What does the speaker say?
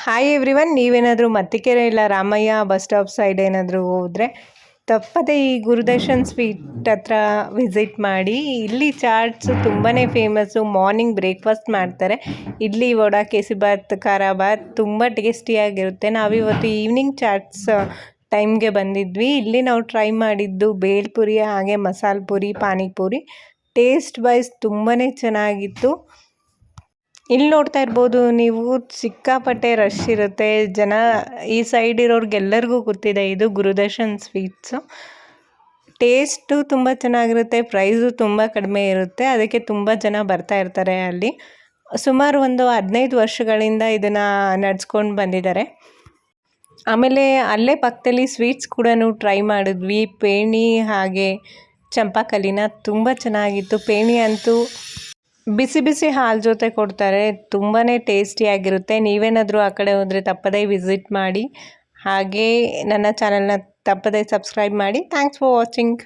Hi everyone, ನೀವೇನಾದರೂ ಮತ್ತಿಕೆರೆ ಇಲ್ಲ Ramaiah bus stop side ಏನಾದರೂ ಹೋದರೆ ತಪ್ಪದೆ ಈ ಗುರುದರ್ಶನ್ ಸ್ವೀಟ್ ಹತ್ರ ವಿಸಿಟ್ ಮಾಡಿ. ಇಲ್ಲಿ ಚಾಟ್ಸ್ ತುಂಬಾ ಫೇಮಸ್ಸು. ಮಾರ್ನಿಂಗ್ ಬ್ರೇಕ್ಫಾಸ್ಟ್ ಮಾಡ್ತಾರೆ. ಇಡ್ಲಿ, ವಡ, ಕೇಸರಿಬಾತ್, ಖಾರಾಬಾತ್ ತುಂಬ ಟೇಸ್ಟಿಯಾಗಿರುತ್ತೆ. ನಾವಿವತ್ತು ಈವ್ನಿಂಗ್ ಚಾಟ್ಸ್ ಟೈಮ್ಗೆ ಬಂದಿದ್ವಿ. ಇಲ್ಲಿ ನಾವು ಟ್ರೈ ಮಾಡಿದ್ದು ಬೇಲ್ಪುರಿ ಹಾಗೆ ಮಸಾಲೆ ಪುರಿ, ಪಾನಿಪುರಿ. ಟೇಸ್ಟ್ ವೈಸ್ ತುಂಬಾ ಚೆನ್ನಾಗಿತ್ತು. ಇಲ್ಲಿ ನೋಡ್ತಾ ಇರ್ಬೋದು ನೀವು, ಸಿಕ್ಕಾಪಟ್ಟೆ ರಶ್ ಇರುತ್ತೆ. ಜನ ಈ ಸೈಡ್ ಇರೋರಿಗೆಲ್ಲರಿಗೂ ಗೊತ್ತಿದೆ ಇದು ಗುರುದರ್ಶನ್ ಸ್ವೀಟ್ಸು. ಟೇಸ್ಟು ತುಂಬ ಚೆನ್ನಾಗಿರುತ್ತೆ, ಪ್ರೈಸು ತುಂಬ ಕಡಿಮೆ ಇರುತ್ತೆ. ಅದಕ್ಕೆ ತುಂಬ ಜನ ಬರ್ತಾ ಇರ್ತಾರೆ. ಅಲ್ಲಿ ಸುಮಾರು ಒಂದು 15 ವರ್ಷಗಳಿಂದ ಇದನ್ನು ನಡೆಸ್ಕೊಂಡು ಬಂದಿದ್ದಾರೆ. ಆಮೇಲೆ ಅಲ್ಲೇ ಪಕ್ಕದಲ್ಲಿ ಸ್ವೀಟ್ಸ್ ಕೂಡ ಟ್ರೈ ಮಾಡಿದ್ವಿ. ಪೇಣಿ ಹಾಗೆ ಚಂಪಾಕಲಿನ ತುಂಬ ಚೆನ್ನಾಗಿತ್ತು. ಪೇಣಿ ಅಂತೂ ಬಿಸಿ ಬಿಸಿ ಹಾಲು ಜೊತೆ ಕೊಡ್ತಾರೆ. ತುಂಬಾ ಟೇಸ್ಟಿಯಾಗಿರುತ್ತೆ. ನೀವೇನಾದರೂ ಆ ಕಡೆ ಹೋದರೆ ತಪ್ಪದೇ ವಿಸಿಟ್ ಮಾಡಿ. ಹಾಗೆ ನನ್ನ ಚಾನಲ್ನ ತಪ್ಪದೇ ಸಬ್ಸ್ಕ್ರೈಬ್ ಮಾಡಿ. Thanks for watching.